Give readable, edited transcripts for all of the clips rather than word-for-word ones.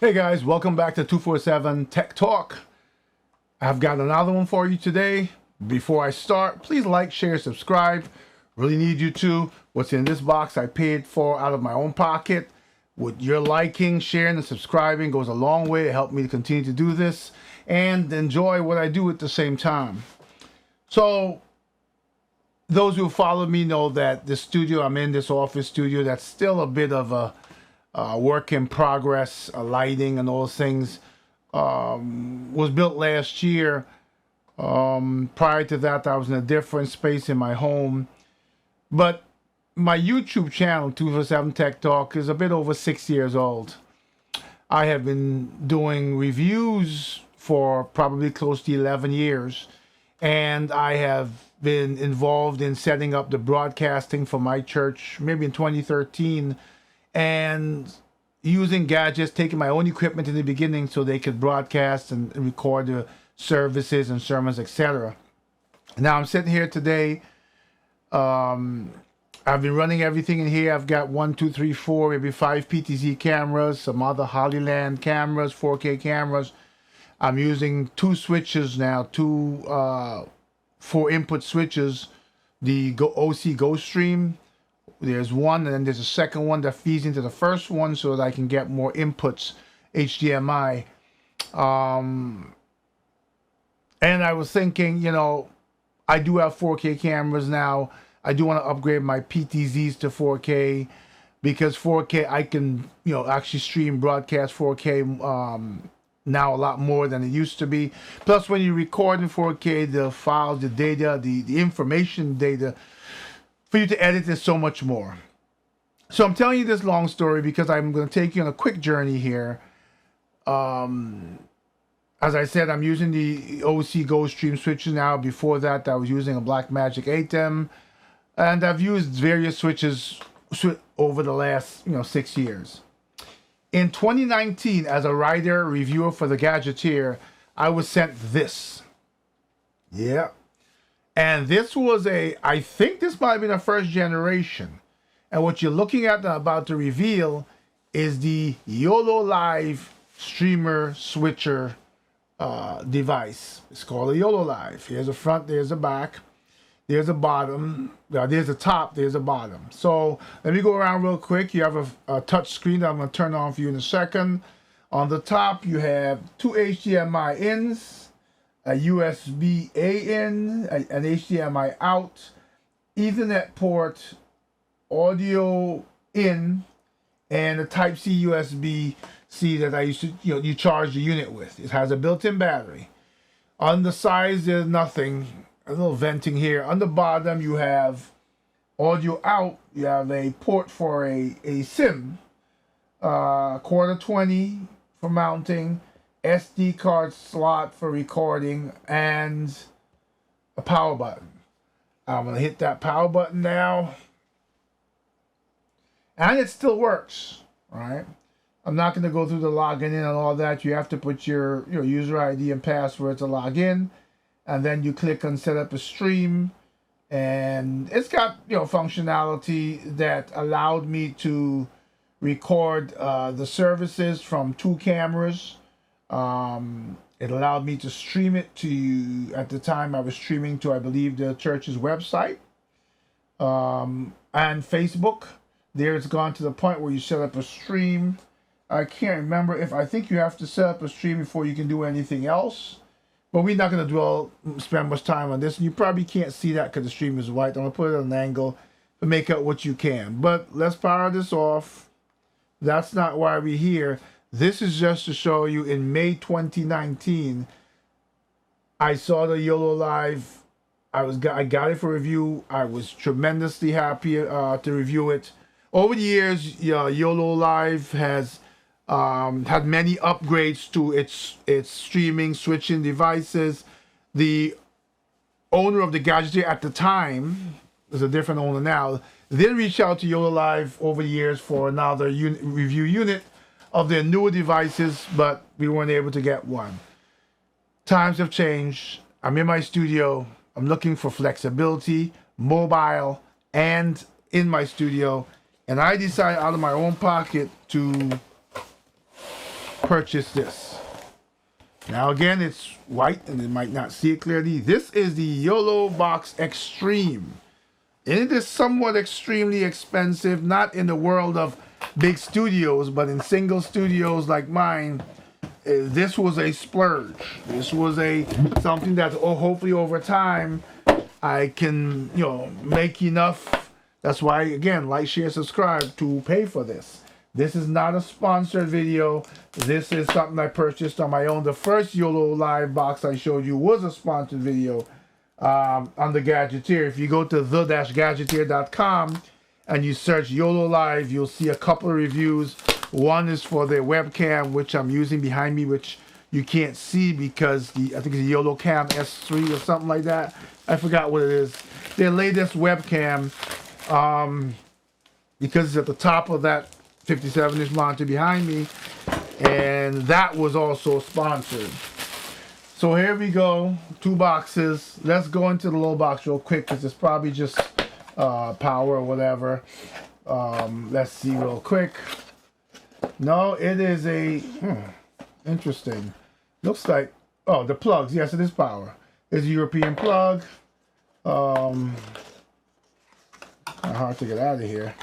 Hey guys, welcome back to 247 Tech Talk. I've got another one for you today. Before I start, please like, share, subscribe. Really need you to. What's in this box I paid for out of my own pocket. With your liking, sharing, and subscribing goes a long way to help me to continue to do this and enjoy what I do at the same time. So, those who follow me know that the studio I'm in, this office studio, that's still a bit of a work in progress, lighting and all those things, was built last year. Prior to that, I was in a different space in my home. But my YouTube channel, 247 Tech Talk, is a bit over 6 years old. I have been doing reviews for probably close to 11 years. And I have been involved in setting up the broadcasting for my church, maybe in 2013. And using gadgets, taking my own equipment in the beginning so they could broadcast and record the services and sermons, etc. Now I'm sitting here today. I've been running everything in here. I've got 1, 2, 3, 4, maybe 5 PTZ cameras, some other Hollyland cameras, 4K cameras. I'm using 2 switches now, 2 4-input switches, the OC Ghost Stream. There's one, and then there's a second one that feeds into the first one so that I can get more inputs, HDMI. And I was thinking, I do have 4K cameras now. I do want to upgrade my PTZs to 4K because 4K, I can, actually stream broadcast 4K now a lot more than it used to be. Plus, when you record in 4K, the files, the data, the information data, for you to edit is so much more. So I'm telling you this long story because I'm going to take you on a quick journey here. As I said, I'm using the OC Ghost Stream switches now. Before that, I was using a Blackmagic ATEM. And I've used various switches over the last 6 years. In 2019, as a writer, reviewer for The Gadgeteer, I was sent this. Yeah. And this was I think this might have been a first generation. And what you're looking at and about to reveal is the YoloLive streamer switcher device. It's called a YoloLive. Here's the front, there's the back, there's the bottom, there's the top, there's the bottom. So let me go around real quick. You have a touch screen that I'm going to turn on for you in a second. On the top, you have 2 HDMI ins, a USB A in, an HDMI out, Ethernet port, audio in, and a Type-C USB-C that I used to, you charge the unit with. It has a built-in battery. On the sides, there's nothing, a little venting here. On the bottom, you have audio out. You have a port for a SIM, quarter 20 for mounting, SD card slot for recording, and a power button. I'm going to hit that power button now. And it still works, right? I'm not going to go through the login in and all that. You have to put your user ID and password to log in. And then you click on set up a stream. And it's got functionality that allowed me to record the services from 2 cameras. It allowed me to stream it to, at the time I was streaming to, I believe, the church's website, and Facebook. There it's gone to the point where you set up a stream. I can't remember I think you have to set up a stream before you can do anything else, but we're not going to spend much time on this. And you probably can't see that because the stream is white. I'm going to put it at an angle to make out what you can, but let's power this off. That's not why we're here. This is just to show you in May 2019, I saw the YoloLive. I got it for review. I was tremendously happy to review it. Over the years, YoloLive has had many upgrades to its streaming, switching devices. The owner of the Gadgeteer at the time, there's a different owner now, they reached out to YoloLive over the years for another review unit of their newer devices, but we weren't able to get one. Times have changed. I'm in my studio. I'm looking for flexibility, mobile, and in my studio. And I decided out of my own pocket to purchased this. Now again, it's white and you might not see it clearly. This is the Yolobox Extreme. And it is somewhat extremely expensive, not in the world of big studios, but in single studios like mine. This was a splurge. This was something that hopefully over time I can, make enough. That's why, again, like, share, subscribe to pay for this. This is not a sponsored video. This is something I purchased on my own. The first YoloLive box I showed you was a sponsored video on the Gadgeteer. If you go to the-gadgeteer.com and you search YoloLive, you'll see a couple of reviews. One is for their webcam, which I'm using behind me, which you can't see because I think it's a YoloCam S3 or something like that. I forgot what it is. Their latest webcam, because it's at the top of that 57-inch monitor behind me, and that was also sponsored. So here we go, 2 boxes. Let's go into the low box real quick because it's probably just power or whatever. Let's see real quick. No, it is interesting. Looks like, the plugs. Yes, it is power. It's a European plug. Hard to get out of here.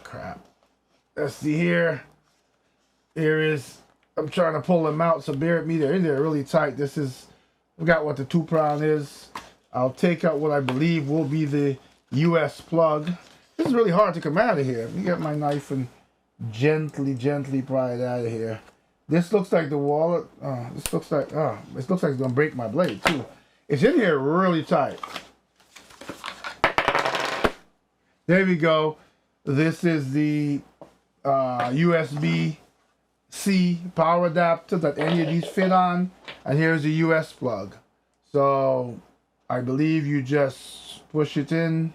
Crap. Let's see here. Here is, I'm trying to pull them out, so bear with me. They're in there really tight. This is, I forgot what the 2-prong is. I'll take out what I believe will be the US plug. This is really hard to come out of here. Let me get my knife and gently pry it out of here. This looks like the wallet. This looks like it's gonna break my blade too. It's in here really tight. There we go. This is the USB-C power adapter that any of these fit on, and here's the US plug. So I believe you just push it in,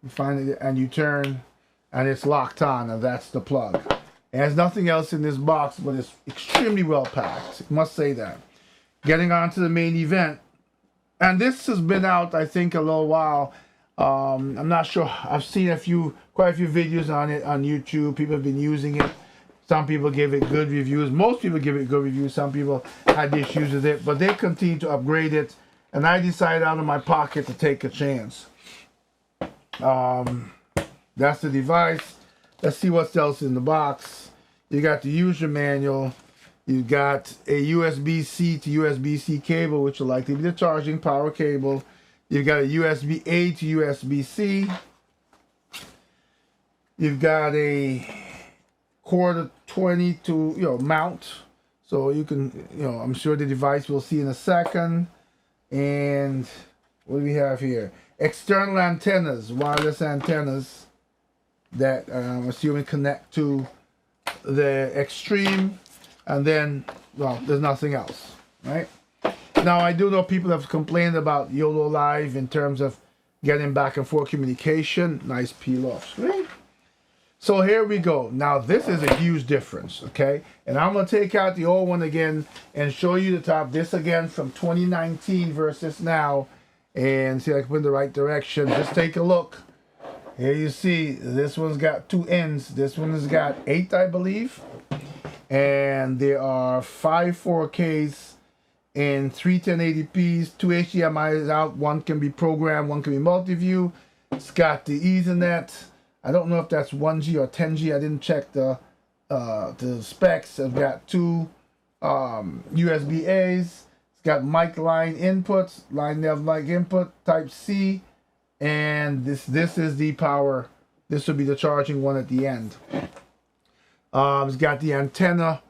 you find it, and you turn, and it's locked on, and that's the plug. It has nothing else in this box, but it's extremely well packed. I must say that. Getting on to the main event, and this has been out, I think, a little while. I'm not sure. I've seen quite a few videos on it on YouTube. People have been using it. Some people give it good reviews. Most people give it good reviews. Some people had issues with it, but they continue to upgrade it. And I decided out of my pocket to take a chance. That's the device. Let's see what else in the box. You got the user manual. You got a USB-C to USB-C cable, which will likely be the charging power cable. You've got a USB-A to USB-C. You've got a quarter 20 to mount, so you can I'm sure the device we'll see in a second. And what do we have here? External antennas, wireless antennas that I'm assuming connect to the Extreme, and then there's nothing else, right? Now, I do know people have complained about YoloLive in terms of getting back and forth communication. Nice peel off screen. So here we go. Now, this is a huge difference, okay? And I'm going to take out the old one again and show you the top. This again from 2019 versus now. And see if I can put in the right direction. Just take a look. Here you see this one's got 2 ends. This one has got 8, I believe. And there are 5 4Ks. And 3 1080p's, 2 HDMI's out, 1 can be programmed, 1 can be multi-view. It's got the Ethernet. I don't know if that's 1G or 10G. I didn't check the specs. I've got 2 USB-A's. It's got mic line inputs, line nav mic input, type C, and this is the power. This will be the charging one at the end. It's got the antenna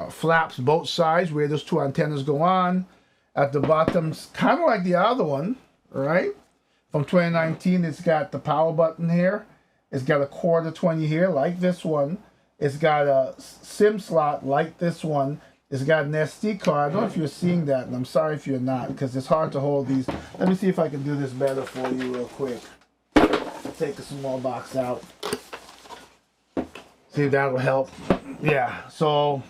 flaps both sides where those 2 antennas go on. At the bottom, kind of like the other one, right? From 2019, it's got the power button here. It's got a quarter 20 here, like this one. It's got a SIM slot, like this one. It's got an SD card. I don't know if you're seeing that, and I'm sorry if you're not, because it's hard to hold these. Let me see if I can do this better for you real quick. Take a small box out. See if that will help. Yeah, so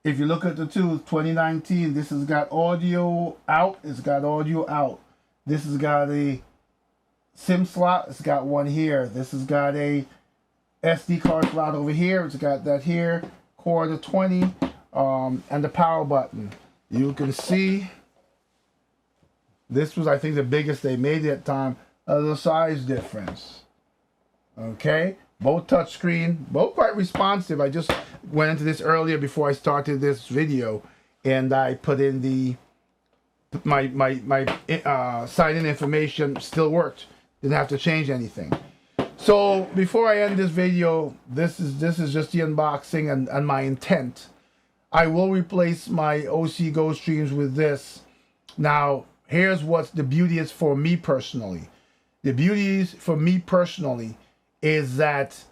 if you look at the 2019, this has got audio out. It's got audio out. This has got a SIM slot. It's got one here. This has got a SD card slot over here. It's got that here, quarter 20, and the power button. You can see this was, I think, the biggest they made at the time. The size difference. Okay, both touchscreen, both quite responsive. I just went into this earlier before I started this video, and I put in the my sign-in information. Still worked. Didn't have to change anything. So before I end this video, this is just the unboxing and my intent. I will replace my OC Go streams with this. Now, here's what the beauty is for me personally. The beauty is for me personally is that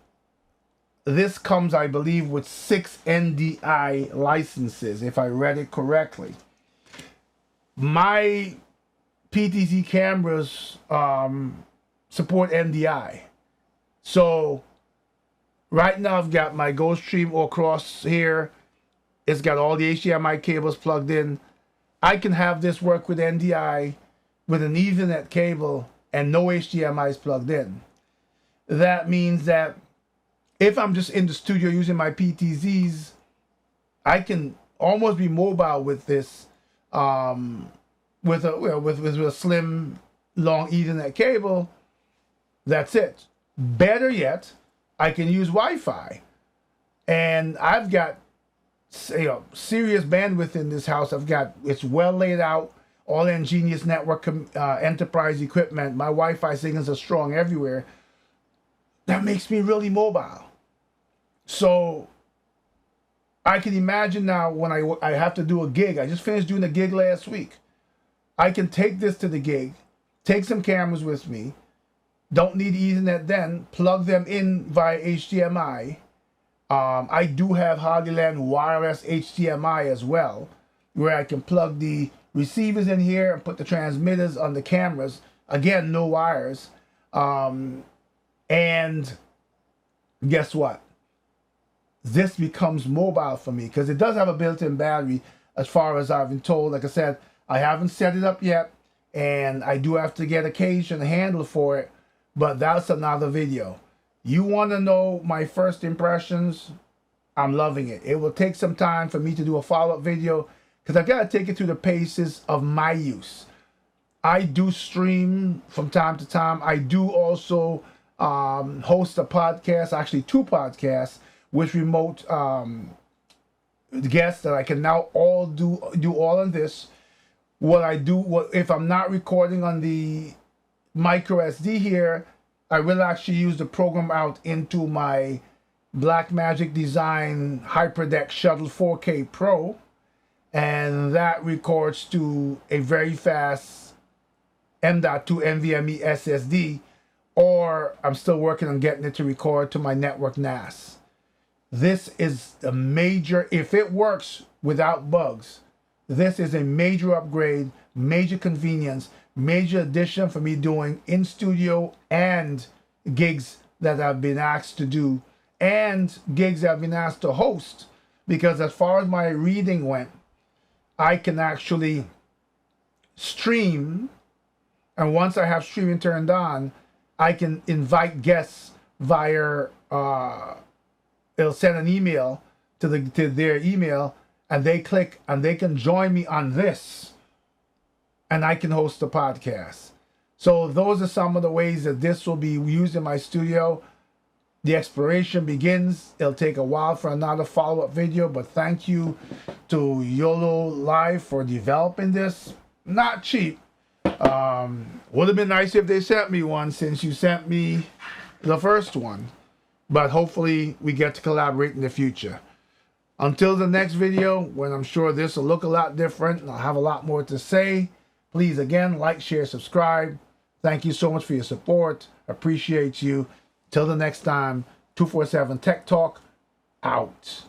this comes, I believe, with 6 NDI licenses, if I read it correctly. My PTZ cameras support NDI. So right now I've got my GoStream all across here. It's got all the HDMI cables plugged in. I can have this work with NDI with an Ethernet cable and no HDMI is plugged in. That means that if I'm just in the studio using my PTZs, I can almost be mobile with this with a slim, long Ethernet cable. That's it. Better yet, I can use Wi-Fi, and I've got serious bandwidth in this house. It's well laid out, all ingenious network enterprise equipment. My Wi-Fi signals are strong everywhere. That makes me really mobile. So I can imagine now when I have to do a gig. I just finished doing a gig last week. I can take this to the gig, take some cameras with me. Don't need Ethernet then, plug them in via HDMI. I do have Hollyland wireless HDMI as well, where I can plug the receivers in here and put the transmitters on the cameras. Again, no wires. And guess what? This becomes mobile for me because it does have a built-in battery as far as I've been told. Like I said, I haven't set it up yet, and I do have to get a cage and a handle for it. But that's another video. You want to know my first impressions? I'm loving it. It will take some time for me to do a follow-up video because I've got to take it through the paces of my use. I do stream from time to time. I do also host a podcast, actually 2 podcasts, with remote guests that I can now all do all of this. If I'm not recording on the micro SD here, I will actually use the program out into my Blackmagic Design HyperDeck Shuttle 4K Pro, and that records to a very fast M.2 NVMe SSD, or I'm still working on getting it to record to my network NAS. This is a major, if it works without bugs, this is a major upgrade, major convenience, major addition for me doing in studio and gigs that I've been asked to do and gigs that I've been asked to host, because as far as my reading went, I can actually stream, and once I have streaming turned on, I can invite guests via it'll send an email to their email, and they click and they can join me on this, and I can host a podcast. So those are some of the ways that this will be used in my studio. The exploration begins. It'll take a while for another follow-up video, but thank you to YoloLive for developing this. Not cheap. Would have been nice if they sent me one since you sent me the first one. But hopefully we get to collaborate in the future. Until the next video, when I'm sure this will look a lot different and I'll have a lot more to say, please again, like, share, subscribe. Thank you so much for your support. Appreciate you. Till the next time, 247 Tech Talk, out.